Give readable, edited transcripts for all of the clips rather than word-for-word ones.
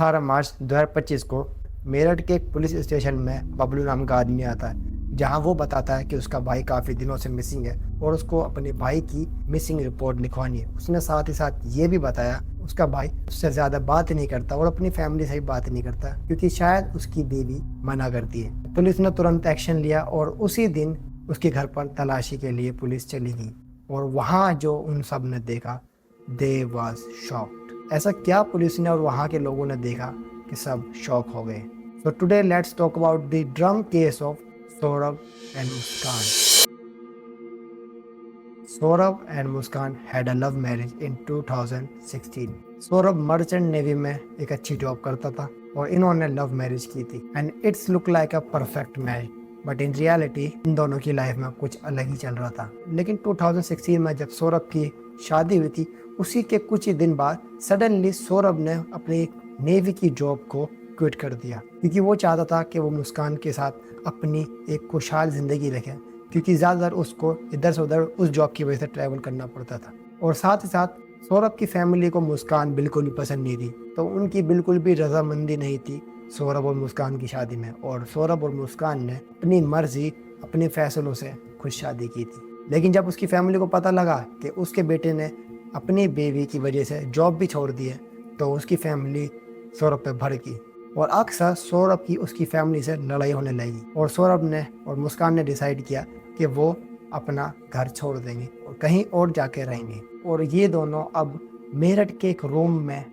18 मार्च 2025 को मेरठ के एक पुलिस स्टेशन में बबलू नाम का आदमी आता है, जहां वो बताता है कि उसका भाई काफ़ी दिनों से मिसिंग है और उसको अपने भाई की मिसिंग रिपोर्ट लिखवानी है। उसने साथ ही साथ ये भी बताया उसका भाई उससे ज़्यादा बात नहीं करता और अपनी फैमिली से भी बात नहीं करता क्योंकि शायद उसकी बीवी मना करती है। पुलिस ने तुरंत एक्शन लिया और उसी दिन उसके घर पर तलाशी के लिए पुलिस चली गई और वहाँ जो उन सब ने देखा, दे वाज शॉक्ड। ऐसा क्या पुलिस ने और वहाँ के लोगों ने देखा कि सब शॉक हो गए। So today let's talk about the drum case of Saurabh and Muskan. Saurabh and Muskan had a love marriage in 2016। Saurabh merchant navy में एक अच्छी जॉब करता था और इन्होंने लव मैरिज की थी and it's look like a perfect marriage, but in reality इन दोनों की लाइफ में कुछ अलग ही चल रहा था। लेकिन 2016 में जब सौरभ की शादी हुई थी, उसी के कुछ ही दिन बाद सडनली सौरभ ने अपनी नेवी की जॉब को क्विट कर दिया क्योंकि वो चाहता था कि वो मुस्कान के साथ अपनी एक खुशहाल जिंदगी रखे, क्योंकि ज़्यादातर उसको इधर से उधर उस जॉब की वजह से ट्रैवल करना पड़ता था। और साथ ही साथ सौरभ की फैमिली को मुस्कान बिल्कुल भी पसंद नहीं थी, तो उनकी बिल्कुल भी रजामंदी नहीं थी सौरभ और मुस्कान की शादी में। और सौरभ और मुस्कान ने अपनी मर्जी अपने फैसलों से खुद शादी की थी। लेकिन जब उसकी फैमिली को पता लगा कि उसके बेटे ने अपनी बेबी की वजह से जॉब भी छोड़ दी है, तो उसकी फैमिली सौरभ पे भड़की और अक्सर सौरभ की उसकी फैमिली से लड़ाई होने लगी। और सौरभ ने और मुस्कान ने डिसाइड किया कि वो अपना घर छोड़ देंगे और कहीं और जाके रहेंगे। और ये दोनों अब मेरठ के एक रूम में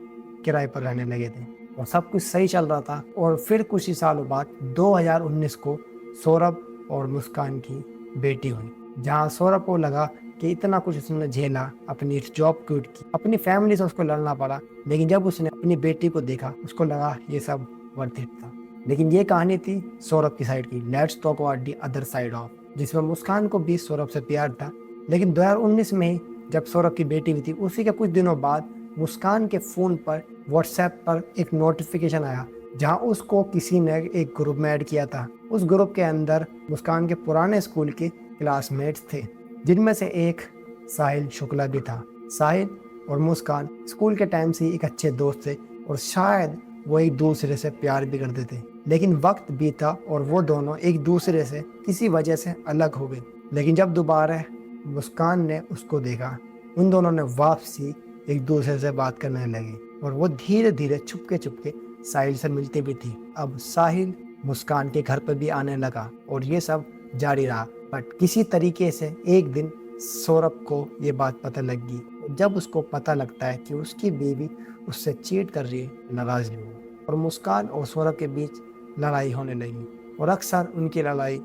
किराए पर रहने लगे थे और सब कुछ सही चल रहा था। और फिर कुछ ही सालों बाद 2019 को सौरभ और मुस्कान की बेटी हुई, जहाँ सौरभ को लगा कि इतना कुछ उसने झेला, अपनी जॉब क्विट की, अपनी फैमिली से उसको लड़ना पड़ा, लेकिन जब उसने अपनी बेटी को देखा उसको लगा ये सब वर्थ इट था। लेकिन ये कहानी थी सौरभ की साइड की। Let's talk about the other side of, जिसमें मुस्कान को भी सौरभ से प्यार था। लेकिन 2019 में ही जब सौरभ की बेटी हुई थी, उसी के कुछ दिनों बाद मुस्कान के फ़ोन पर व्हाट्सएप पर एक नोटिफिकेशन आया, जहां उसको किसी ने एक ग्रुप में ऐड किया था। उस ग्रुप के अंदर मुस्कान के पुराने स्कूल के क्लासमेट्स थे, जिनमें से एक साहिल शुक्ला भी था। साहिल और मुस्कान स्कूल के टाइम से ही एक अच्छे दोस्त थे और शायद वो एक दूसरे से प्यार भी करते थे। लेकिन वक्त बीता और वो दोनों एक दूसरे से किसी वजह से अलग हो गए। लेकिन जब दोबारा मुस्कान ने उसको देखा, उन दोनों ने वापसी एक दूसरे से बात करने लगे और वो धीरे धीरे चुपके साहिल से मिलती भी थी। अब साहिल मुस्कान के घर पर भी आने लगा और ये सब जारी रहा। बट किसी तरीके से एक दिन सौरभ को ये बात पता लग गई। जब उसको पता लगता है कि उसकी बीवी उससे चीट कर रही है, नाराज नहीं हुआ और मुस्कान और सौरभ के बीच लड़ाई होने लगी और अक्सर उनकी लड़ाई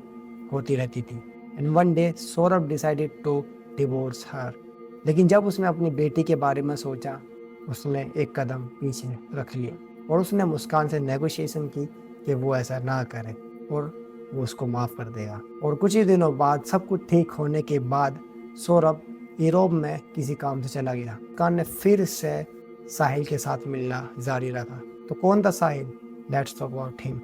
होती रहती थी। And one day Saurabh decided to divorce her. लेकिन जब उसने अपनी बेटी के बारे में सोचा, उसने एक कदम पीछे रख लिया और उसने मुस्कान से नेगोशिएशन की कि वो ऐसा ना करे और वो उसको माफ़ कर देगा। और कुछ ही दिनों बाद सब कुछ ठीक होने के बाद सौरभ यूरोप में किसी काम से चला गया। मुस्कान ने फिर से साहिल के साथ मिलना जारी रखा। तो कौन था Sahil? Let's talk about him.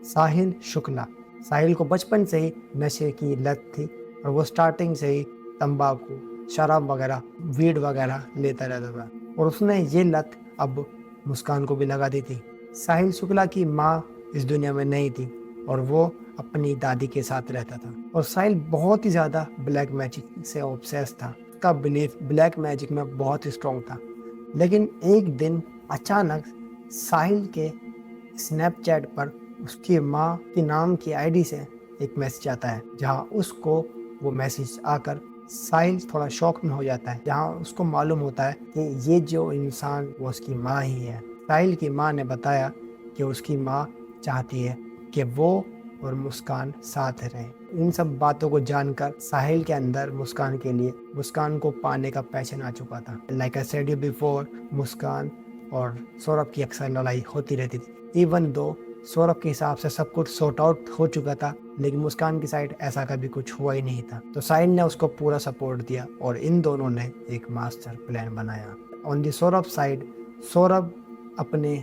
Sahil Shukla. Sahil को बचपन से ही नशे की लत थी और वो स्टार्टिंग से ही तंबाकू, शराब वगैरह, वीड वगैरह लेता रहता था और उसने ये लत अब मुस्कान को भी लगा दी थी। साहिल शुक्ला की माँ इस दुनिया में नहीं थी और वो अपनी दादी के साथ रहता था। और साहिल बहुत ही ज़्यादा ब्लैक मैजिक से ऑब्सेस था। उसका बिलीफ ब्लैक मैजिक में बहुत ही स्ट्रॉन्ग था। लेकिन एक दिन अचानक साहिल के स्नैपचैट पर उसकी माँ के नाम की आईडी से एक मैसेज आता है, जहाँ उसको वो मैसेज आकर साहिल थोड़ा शॉक में हो जाता है, जहाँ उसको मालूम होता है कि ये जो इंसान वो उसकी माँ ही है। साहिल की माँ ने बताया कि उसकी माँ चाहती है कि वो और मुस्कान साथ रहें। इन सब बातों को जानकर साहिल के अंदर मुस्कान के लिए, मुस्कान को पाने का पैशन आ चुका था। Like I said you before, Muskan और सौरभ की अक्सर लड़ाई होती रहती थी। इवन दो सौरभ के हिसाब से सब कुछ सॉर्ट आउट हो चुका था, लेकिन मुस्कान की साइड ऐसा कभी कुछ हुआ ही नहीं था। तो साहिल ने उसको पूरा सपोर्ट दिया और इन दोनों ने एक मास्टर प्लान बनाया। On the Saurabh side, Saurabh अपने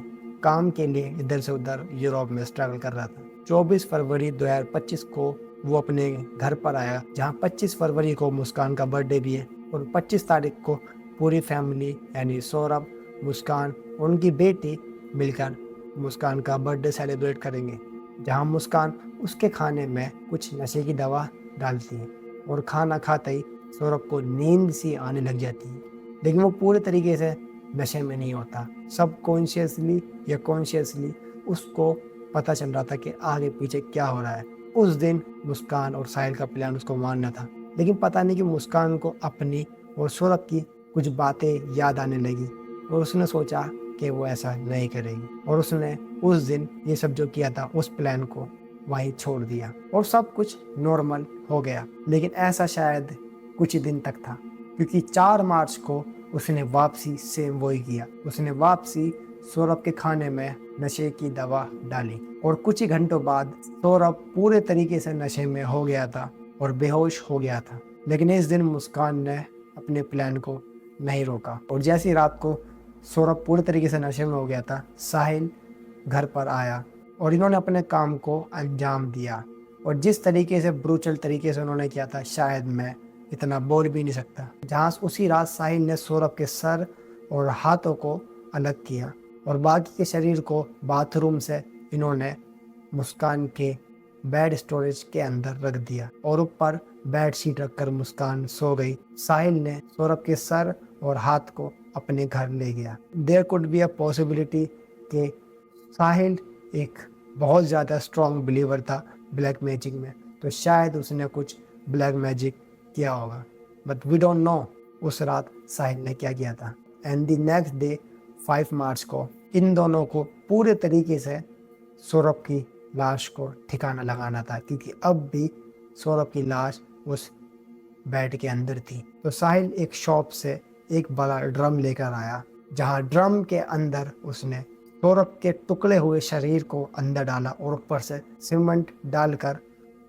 काम के लिए इधर से उधर यूरोप में स्ट्रगल कर रहा था। 24 फरवरी 2025 को वो अपने घर पर आया, जहाँ 25 फरवरी को मुस्कान का बर्थडे भी है और 25 तारीख को पूरी फैमिली यानी सौरभ, मुस्कान और उनकी बेटी मिलकर मुस्कान का बर्थडे सेलिब्रेट करेंगे, जहाँ मुस्कान उसके खाने में कुछ नशे की दवा डालती है और खाना खाते ही सौरभ को नींद सी आने लग जाती है। लेकिन वो पूरे तरीके से नशे में नहीं होता, सब कॉन्शियसली या कॉन्शियसली उसको पता चल रहा था कि आगे पीछे क्या हो रहा है। उस दिन मुस्कान और साहिल का प्लान उसको मारना था, लेकिन पता नहीं कि मुस्कान को अपनी और सौरभ की कुछ बातें याद आने लगी और उसने सोचा कि वो ऐसा नहीं करेगी और उसने उस दिन ये सब जो किया था उस प्लान को वहीं छोड़ दिया और सब कुछ नॉर्मल हो गया। लेकिन ऐसा शायद कुछ ही दिन तक था, क्योंकि 4 मार्च को उसने वापसी सेम वही किया। उसने वापसी सौरभ के खाने में नशे की दवा डाली और कुछ ही घंटों बाद सौरभ पूरे तरीके से नशे में हो गया था और बेहोश हो गया था। लेकिन इस दिन मुस्कान ने अपने प्लान को नहीं रोका और जैसी रात को सौरभ पूरे तरीके से नशे में हो गया था, साहिल घर पर आया और इन्होंने अपने काम को अंजाम दिया। और जिस तरीके से ब्रूटल तरीके से उन्होंने किया था, शायद मैं इतना बोल भी नहीं सकता। जहाँ उसी रात साहिल ने सौरभ के सर और हाथों को अलग किया और बाकी के शरीर को बाथरूम से इन्होंने मुस्कान के बेड स्टोरेज के अंदर रख दिया और ऊपर बेड शीट रखकर मुस्कान सो गई। साहिल ने सौरभ के सर और हाथ को अपने घर ले गया। There could be a possibility कि साहिल एक बहुत ज़्यादा स्ट्रॉन्ग बिलीवर था ब्लैक मैजिक में, तो शायद उसने कुछ ब्लैक मैजिक किया होगा, बट वी डोंट नो उस रात साहिल ने क्या किया था। एंड द नेक्स्ट डे 5 मार्च को इन दोनों को पूरे तरीके से सौरभ की लाश को ठिकाना लगाना था, क्योंकि अब भी सौरभ की लाश उस बेड के अंदर थी। तो साहिल एक शॉप से एक बड़ा ड्रम लेकर आया, जहां ड्रम के अंदर उसने सौरभ के टुकड़े हुए शरीर को अंदर डाला और ऊपर से सीमेंट डालकर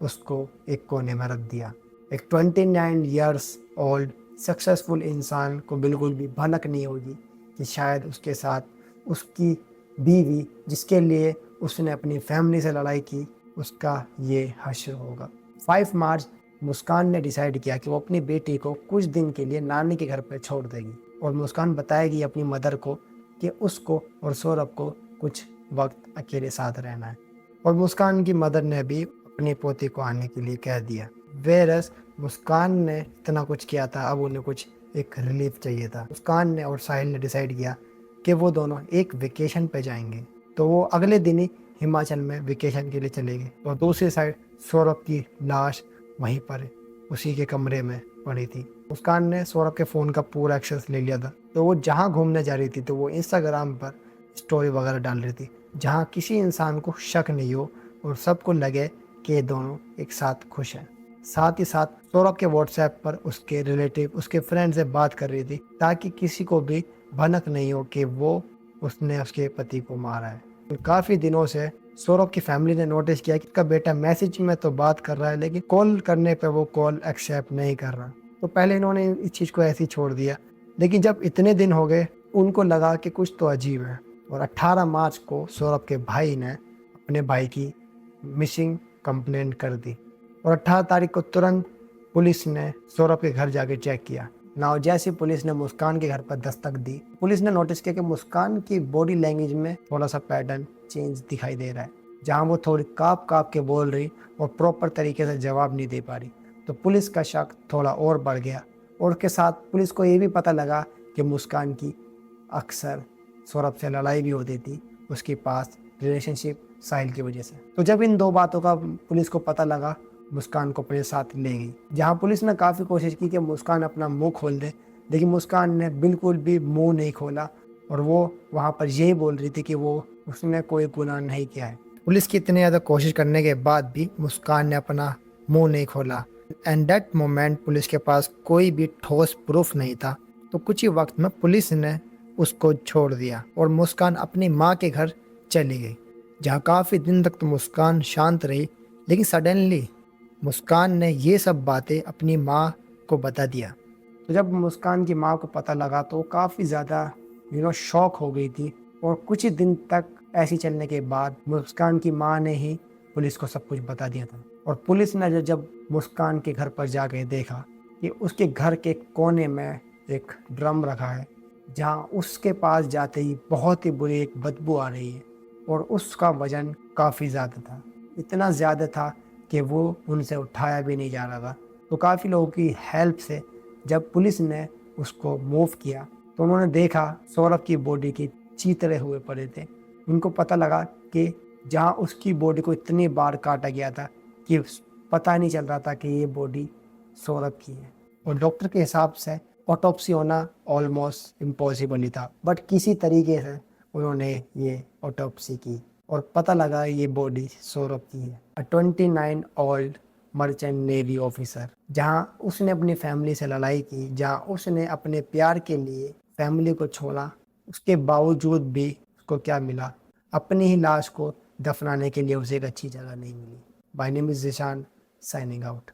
उसको एक कोने में रख दिया। एक 29 इयर्स ओल्ड सक्सेसफुल इंसान को बिल्कुल भी भनक नहीं होगी कि शायद उसके साथ उसकी बीवी, जिसके लिए उसने अपनी फैमिली से लड़ाई की, उसका ये हश्र होगा। 5 मार्च मुस्कान ने डिसाइड किया कि वो अपनी बेटी को कुछ दिन के लिए नानी के घर पर छोड़ देगी और मुस्कान बताएगी अपनी मदर को कि उसको और सौरभ को कुछ वक्त अकेले साथ रहना है। और मुस्कान की मदर ने भी अपनी पोती को आने के लिए कह दिया। वेरस मुस्कान ने इतना कुछ किया था, अब उन्हें कुछ एक रिलीफ चाहिए था। मुस्कान ने और साहिल ने डिसाइड किया कि वो दोनों एक वेकेशन पे जाएंगे, तो वो अगले दिन ही हिमाचल में वेकेशन के लिए चले गए। और दूसरी साइड सौरभ की लाश वहीं पर उसी के कमरे में पड़ी थी। मुस्कान ने सौरभ के फ़ोन का पूरा एक्सेस ले लिया था, तो वो जहाँ घूमने जा रही थी तो वो इंस्टाग्राम पर स्टोरी वगैरह डाल रही थी, जहाँ किसी इंसान को शक नहीं हो और सबको लगे कि ये दोनों एक साथ खुश हैं। साथ ही साथ सौरभ के व्हाट्सएप पर उसके रिलेटिव, उसके फ्रेंड से बात कर रही थी, ताकि किसी को भी भनक नहीं हो कि वो उसने उसके पति को मारा है। तो काफ़ी दिनों से सौरभ की फैमिली ने नोटिस किया कि उसका बेटा मैसेज में तो बात कर रहा है, लेकिन कॉल करने पे वो कॉल एक्सेप्ट नहीं कर रहा। तो पहले इन्होंने इस चीज़ को ऐसे ही छोड़ दिया, लेकिन जब इतने दिन हो गए उनको लगा कि कुछ तो अजीब है। और 18 मार्च को सौरभ के भाई ने अपने भाई की मिसिंग कंप्लेंट कर दी और 18 तारीख को तुरंत पुलिस ने सौरभ के घर जाके चेक किया। नाउ जैसे पुलिस ने मुस्कान के घर पर दस्तक दी, पुलिस ने नोटिस किया कि मुस्कान की बॉडी लैंग्वेज में थोड़ा सा पैटर्न चेंज दिखाई दे रहा है, जहां वो थोड़ी काँप काँप के बोल रही और प्रॉपर तरीके से जवाब नहीं दे पा रही। तो पुलिस का शक थोड़ा और बढ़ गया और उसके साथ पुलिस को ये भी पता लगा कि मुस्कान की अक्सर सौरभ से लड़ाई भी होती थी, उसके पास रिलेशनशिप साहिल की वजह से। तो जब इन दो बातों का पुलिस को पता लगा, मुस्कान को अपने साथ ले गई, जहां पुलिस ने काफ़ी कोशिश की कि मुस्कान अपना मुंह खोल दे, लेकिन मुस्कान ने बिल्कुल भी मुंह नहीं खोला और वो वहां पर यही बोल रही थी कि वो उसने कोई गुनाह नहीं किया है। पुलिस की इतनी ज़्यादा कोशिश करने के बाद भी मुस्कान ने अपना मुंह नहीं खोला। एंड दैट मोमेंट पुलिस के पास कोई भी ठोस प्रूफ नहीं था, तो कुछ ही वक्त में पुलिस ने उसको छोड़ दिया और मुस्कान अपनी माँ के घर चली गई, जहाँ काफ़ी दिन तक तो मुस्कान शांत रही। लेकिन सडनली मुस्कान ने ये सब बातें अपनी माँ को बता दिया। तो जब मुस्कान की माँ को पता लगा तो वो काफ़ी ज़्यादा शॉक हो गई थी और कुछ ही दिन तक ऐसी चलने के बाद मुस्कान की माँ ने ही पुलिस को सब कुछ बता दिया था। और पुलिस ने जब मुस्कान के घर पर जाके देखा कि उसके घर के कोने में एक ड्रम रखा है, जहाँ उसके पास जाते ही बहुत ही बुरी एक बदबू आ रही है और उसका वजन काफ़ी ज़्यादा था, इतना ज़्यादा था कि वो उनसे उठाया भी नहीं जा रहा था। तो काफ़ी लोगों की हेल्प से जब पुलिस ने उसको मूव किया तो उन्होंने देखा सौरभ की बॉडी की चीथड़े हुए पड़े थे। उनको पता लगा कि जहाँ उसकी बॉडी को इतनी बार काटा गया था कि पता नहीं चल रहा था कि ये बॉडी सौरभ की है। और डॉक्टर के हिसाब से ऑटोप्सी होना ऑलमोस्ट इम्पॉसिबल ही था, बट किसी तरीके से उन्होंने ये ऑटोप्सी की और पता लगा ये बॉडी सौरभ की है। 29 ओल्ड मर्चेंट नेवी ऑफिसर, जहां उसने अपनी फैमिली से लड़ाई की, जहां उसने अपने प्यार के लिए फैमिली को छोड़ा, उसके बावजूद भी उसको क्या मिला? अपनी ही लाश को दफनाने के लिए उसे एक अच्छी जगह नहीं मिली। My name is Zeeshan, signing out.